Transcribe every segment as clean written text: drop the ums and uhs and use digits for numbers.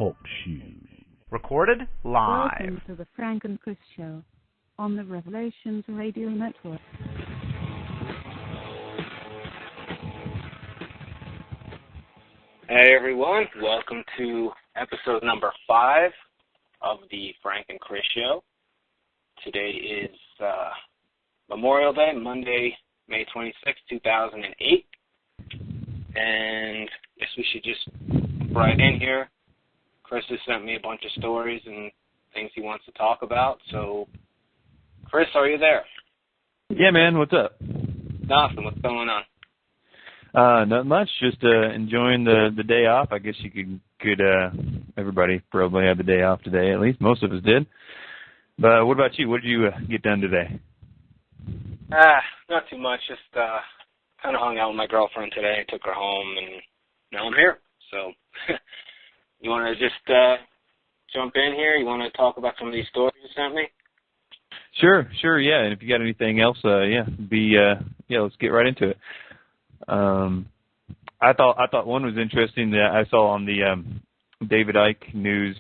Talk Shoes. Recorded live. Welcome to the Frank and Chris Show on the Revelations Radio Network. Hey everyone, welcome to episode number 5 of the Frank and Chris Show. Today is Memorial Day, Monday, May 26, 2008. And I guess we should just jump right in here. Chris has sent me a bunch of stories and things he wants to talk about. So, Chris, are you there? Yeah, man. What's up? Nothing. What's going on? Not much. Just enjoying the day off. I guess you could everybody probably had the day off today. At least most of us did. But what about you? What did you get done today? Not too much. Just kind of hung out with my girlfriend today. Took her home, and now I'm here. So, you want to just jump in here? You want to talk about some of these stories you sent me? Sure, yeah. And if you got anything else, let's get right into it. I thought one was interesting that I saw on the David Icke news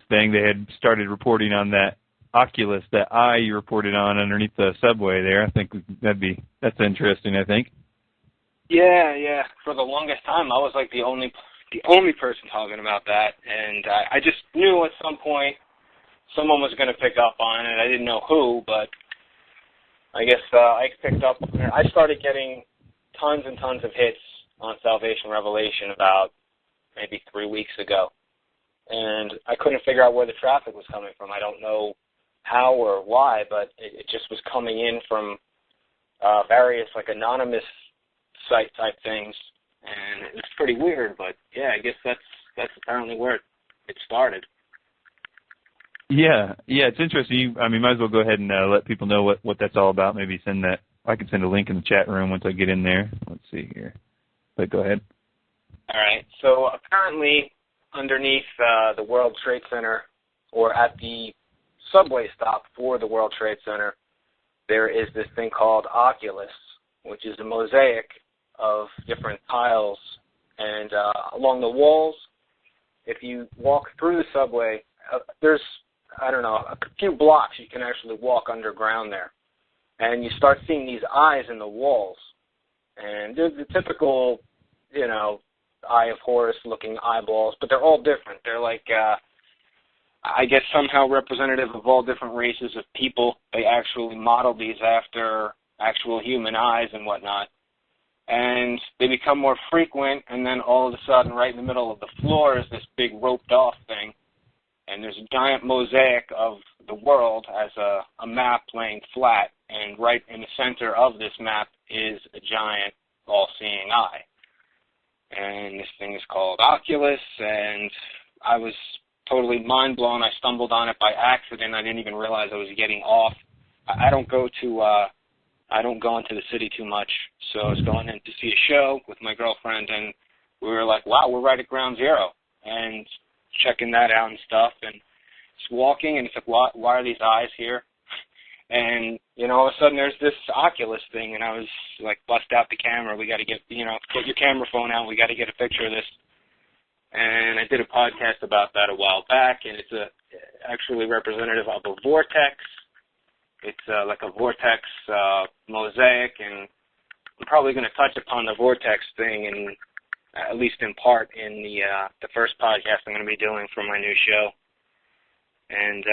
thing. They had started reporting on that Oculus that I reported on underneath the subway there. I think that's interesting. I think. Yeah. For the longest time, I was like the only person talking about that, and I just knew at some point someone was going to pick up on it. I didn't know who, but I guess Ike picked up on it. I started getting tons and tons of hits on Salvation Revelation about maybe 3 weeks ago, and I couldn't figure out where the traffic was coming from. I don't know how or why, but it just was coming in from various like anonymous site type things, and it's pretty weird. But yeah, I guess that's apparently where it started. Yeah, it's interesting. Might as well go ahead and let people know what that's all about. Maybe send that. I can send a link in the chat room once I get in there. Let's see here. But go ahead. All right. So apparently, underneath the World Trade Center, or at the subway stop for the World Trade Center, there is this thing called Oculus, which is a mosaic of different tiles. And along the walls, if you walk through the subway, there's, a few blocks you can actually walk underground there. And you start seeing these eyes in the walls. And they're the typical, Eye of Horus looking eyeballs, but they're all different. They're like, I guess somehow representative of all different races of people. They actually modeled these after actual human eyes and whatnot. And they become more frequent, and then all of a sudden, right in the middle of the floor is this big roped-off thing. And there's a giant mosaic of the world as a map laying flat, and right in the center of this map is a giant all-seeing eye. And this thing is called Oculus, and I was totally mind-blown. I stumbled on it by accident. I didn't even realize I was getting off. I don't go into the city too much, so I was going in to see a show with my girlfriend, and we were like, wow, we're right at Ground Zero, and checking that out and stuff, and just walking, and it's like, why are these eyes here? And, all of a sudden there's this Oculus thing, and I was like, bust out the camera. We got to get, put your camera phone out. We got to get a picture of this. And I did a podcast about that a while back, and it's actually representative of a vortex. It's like a vortex mosaic, and I'm probably going to touch upon the vortex thing, and at least in part, in the first podcast I'm going to be doing for my new show. And,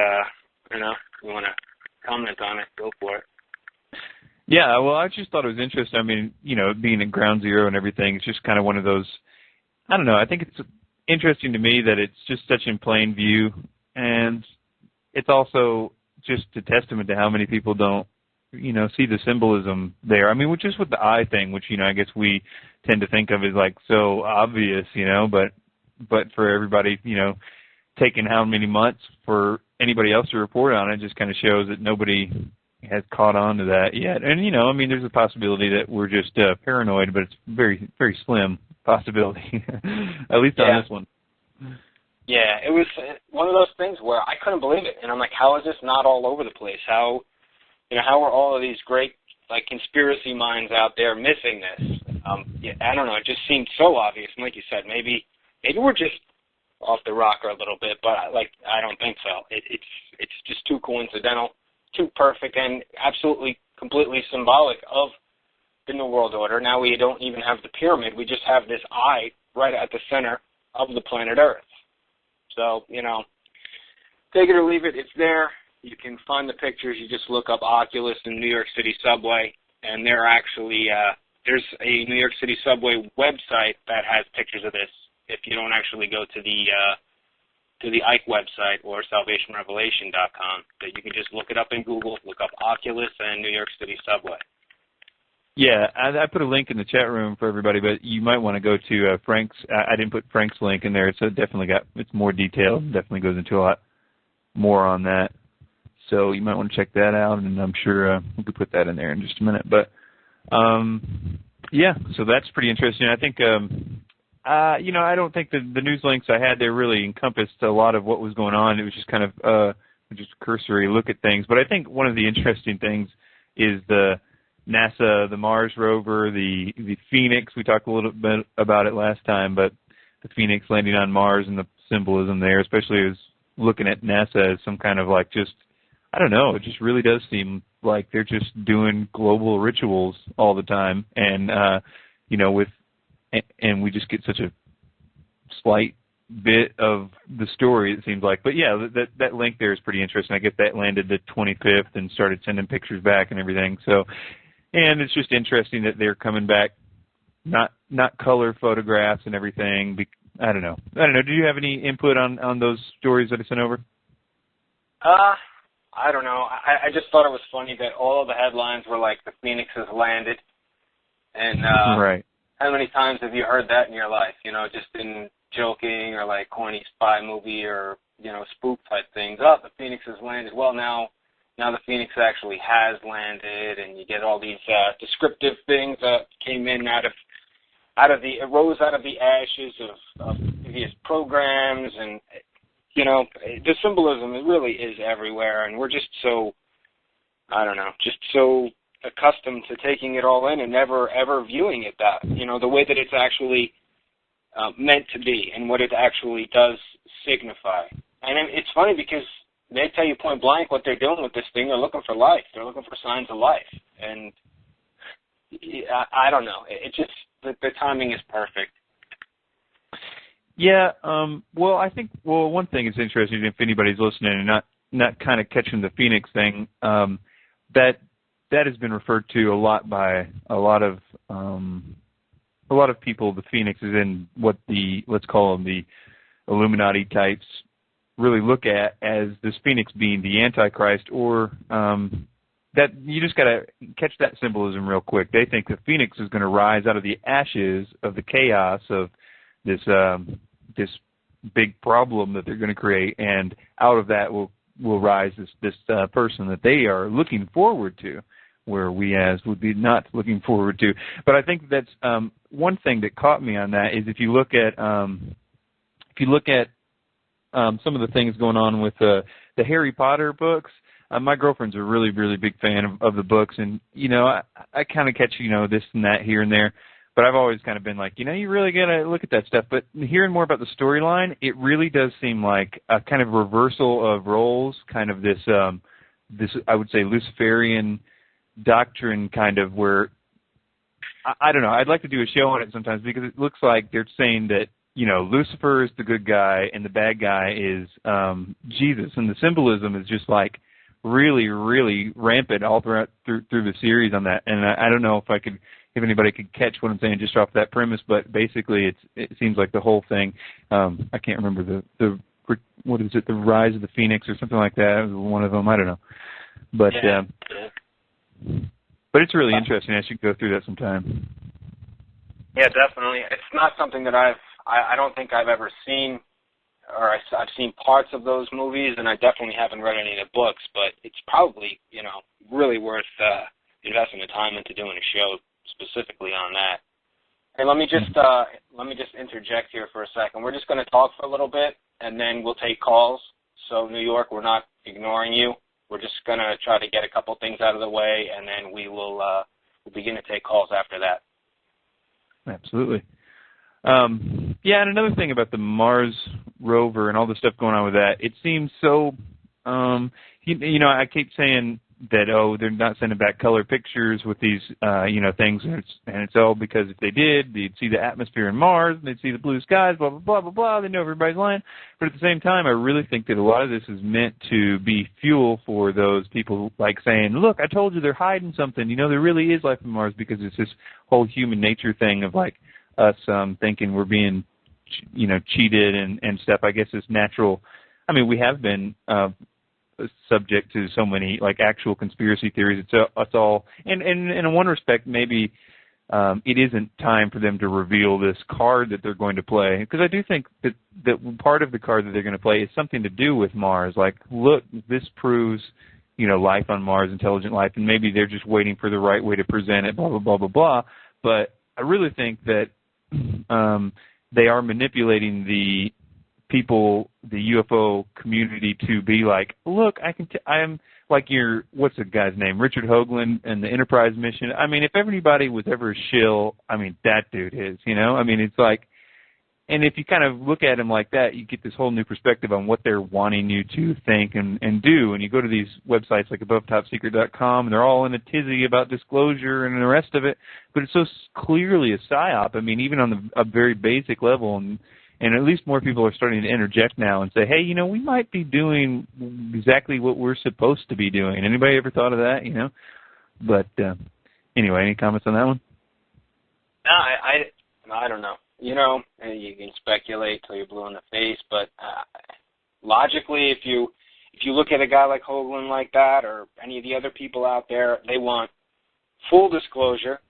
you want to comment on it, go for it. Yeah, well, I just thought it was interesting. Being at Ground Zero and everything, it's just kind of one of those, I don't know, I think it's interesting to me that it's just such in plain view, and it's also just a testament to how many people don't, see the symbolism there. Which is with the eye thing, which, I guess we tend to think of as like so obvious, but for everybody, taking how many months for anybody else to report on it just kind of shows that nobody has caught on to that yet. And, there's a possibility that we're just paranoid, but it's very, very slim possibility, at least on this one. Yeah, it was one of those things where I couldn't believe it. And I'm like, how is this not all over the place? How are all of these great, conspiracy minds out there missing this? I don't know. It just seemed so obvious. And like you said, maybe we're just the rocker a little bit, but I don't think so. It's just too coincidental, too perfect, and absolutely completely symbolic of the New World Order. Now we don't even have the pyramid. We just have this eye right at the center of the planet Earth. So, take it or leave it. It's there. You can find the pictures. You just look up Oculus in New York City subway, and they're actually there's a New York City subway website that has pictures of this. If you don't actually go to the Ike website or SalvationRevelation.com, that you can just look it up in Google, look up Oculus and New York City subway. Yeah, I put a link in the chat room for everybody, but you might want to go to Frank's. I didn't put Frank's link in there, so it's more detailed. Definitely goes into a lot more on that. So you might want to check that out, and I'm sure we could put that in there in just a minute. But yeah, so that's pretty interesting. I think I don't think the news links I had there really encompassed a lot of what was going on. It was just kind of just a cursory look at things. But I think one of the interesting things is the NASA, the Mars rover, the Phoenix. We talked a little bit about it last time, but the Phoenix landing on Mars and the symbolism there, especially as looking at NASA as some kind of like just, I don't know, it just really does seem like they're just doing global rituals all the time. And, and we just get such a slight bit of the story, it seems like. But yeah, that link there is pretty interesting. I guess that landed the 25th and started sending pictures back and everything. So, and it's just interesting that they're coming back, not color photographs and everything. I don't know. Do you have any input on those stories that I sent over? I don't know. I just thought it was funny that all of the headlines were like, the Phoenix has landed. And right. How many times have you heard that in your life? Just in joking or like corny spy movie or, spook type things. Oh, the Phoenix has landed. Well, now the Phoenix actually has landed, and you get all these descriptive things that came in it rose out of the ashes of previous programs, and the symbolism really is everywhere, and we're just so, I don't know, just so accustomed to taking it all in and never ever viewing it that, the way that it's actually meant to be and what it actually does signify. And it's funny because they tell you point blank what they're doing with this thing. They're looking for life. They're looking for signs of life. And I don't know. It just, the timing is perfect. Yeah. Well, I think, one thing is interesting, if anybody's listening and not kind of catching the Phoenix thing, that has been referred to a lot by a lot of people. The Phoenix is in what let's call them the Illuminati types really look at as this Phoenix being the Antichrist, or that you just got to catch that symbolism real quick. They think the Phoenix is going to rise out of the ashes of the chaos of this big problem that they're going to create, and out of that will rise this person that they are looking forward to, where we as would be not looking forward to. But I think that's one thing that caught me on that is if you look at some of the things going on with the Harry Potter books. My girlfriend's a really, really big fan of the books, and I kind of catch this and that here and there, but I've always kind of been like, you really gotta look at that stuff. But hearing more about the storyline, it really does seem like a kind of reversal of roles, kind of this I would say Luciferian doctrine, kind of where I don't know. I'd like to do a show on it sometimes because it looks like they're saying that Lucifer is the good guy and the bad guy is Jesus, and the symbolism is just like really, really rampant all through the series on that. And I don't know if anybody could catch what I'm saying just off that premise, but basically it seems like the whole thing. I can't remember the what is it, the Rise of the Phoenix or something like that. It was one of them. I don't know, but but it's really interesting. I should go through that sometime. Yeah, definitely. It's not something that I don't think I've ever seen, or I've seen parts of those movies, and I definitely haven't read any of the books, but it's probably, really worth investing the time into doing a show specifically on that. Hey, let me just interject here for a second. We're just going to talk for a little bit, and then we'll take calls. So, New York, we're not ignoring you. We're just going to try to get a couple things out of the way, and then we'll begin to take calls after that. Absolutely. Yeah, and another thing about the Mars rover and all the stuff going on with that, it seems so, I keep saying that, they're not sending back color pictures with these, things, and it's all because if they did, they'd see the atmosphere in Mars, and they'd see the blue skies, blah, blah, blah, blah, blah, they know everybody's lying. But at the same time, I really think that a lot of this is meant to be fuel for those people, like saying, look, I told you they're hiding something, there really is life on Mars, because it's this whole human nature thing of, like, us thinking we're being, cheated and stuff. I guess it's natural. I mean, we have been subject to so many, like, actual conspiracy theories. It's all, and in one respect, maybe it isn't time for them to reveal this card that they're going to play, because I do think that part of the card that they're going to play is something to do with Mars. Like, look, this proves, life on Mars, intelligent life, and maybe they're just waiting for the right way to present it, blah, blah, blah, blah, blah. But I really think that they are manipulating the people, the UFO community, to be like, look, I'm like what's the guy's name? Richard Hoagland and the Enterprise mission. I mean, if everybody was ever a shill, I mean, that dude is, I mean, it's like, and if you kind of look at him like that, you get this whole new perspective on what they're wanting you to think and do. And you go to these websites like AboveTopSecret.com, and they're all in a tizzy about disclosure and the rest of it. But it's so clearly a psyop. I mean, even on a very basic level, and at least more people are starting to interject now and say, hey, we might be doing exactly what we're supposed to be doing. Anybody ever thought of that, But anyway, any comments on that one? No, I don't know. You can speculate till you're blue in the face, but logically, if you look at a guy like Hoagland like that, or any of the other people out there, they want full disclosure,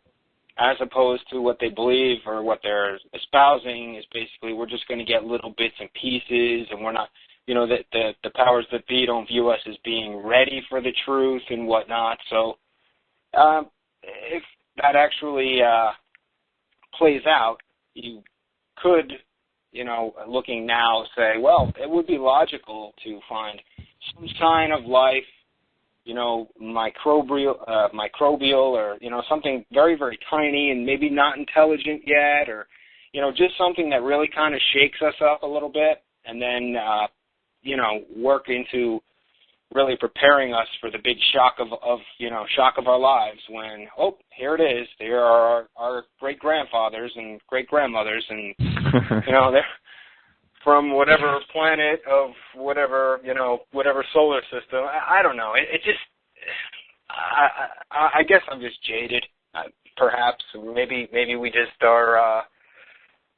as opposed to what they believe or what they're espousing is basically, we're just going to get little bits and pieces, and we're not, that the powers that be don't view us as being ready for the truth and whatnot. So if that actually plays out, you could, looking now, say, well, it would be logical to find some sign of life, microbial or, something very, very tiny and maybe not intelligent yet, or, just something that really kind of shakes us up a little bit, and then, work into really preparing us for the big shock of our lives when, here it is. They are our great-grandfathers and great-grandmothers, and, they're from whatever planet of whatever, whatever solar system. I don't know. It just, I guess I'm just jaded, perhaps. Maybe we just are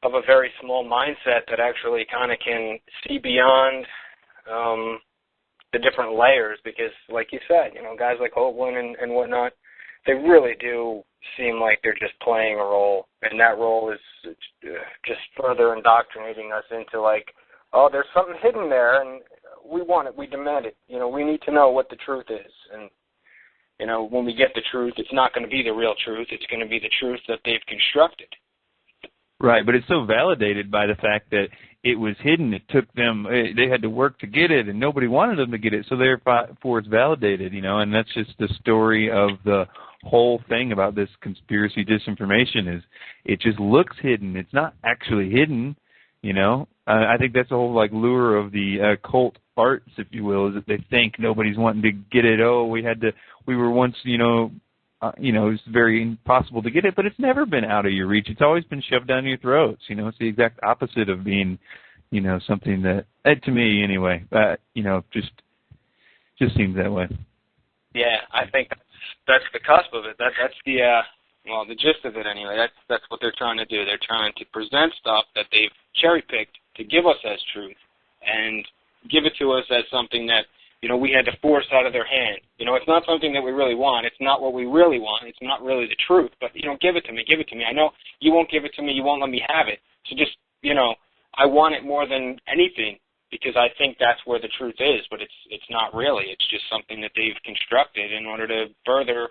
of a very small mindset that actually kind of can see beyond the different layers, because, like you said, guys like Hoagland and whatnot, they really do seem like they're just playing a role, and that role is just further indoctrinating us into, like, there's something hidden there, and we want it, we demand it. We need to know what the truth is, and, when we get the truth, it's not going to be the real truth, it's going to be the truth that they've constructed. Right, but it's so validated by the fact that it was hidden. It took them, they had to work to get it, and nobody wanted them to get it, so therefore it's validated, and that's just the story of the whole thing about this conspiracy disinformation is it just looks hidden. It's not actually hidden, I think that's the whole, like, lure of the cult arts, if you will, is that they think nobody's wanting to get it. We were once, it's very impossible to get it, but it's never been out of your reach. It's always been shoved down your throats. It's the exact opposite of being, something that, to me anyway, just seems that way. Yeah, I think that's the cusp of it. That's the gist of it anyway. That's what they're trying to do. They're trying to present stuff that they've cherry-picked to give us as truth, and give it to us as something that, we had to force out of their hand. It's not something that we really want. It's not what we really want. It's not really the truth. But, give it to me. Give it to me. I know you won't give it to me. You won't let me have it. So just, I want it more than anything because I think that's where the truth is. But it's not really. It's just something that they've constructed in order to further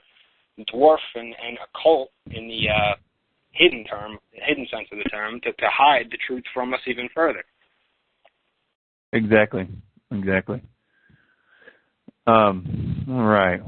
dwarf and occult in the hidden sense of the term, to hide the truth from us even further. Exactly. All right.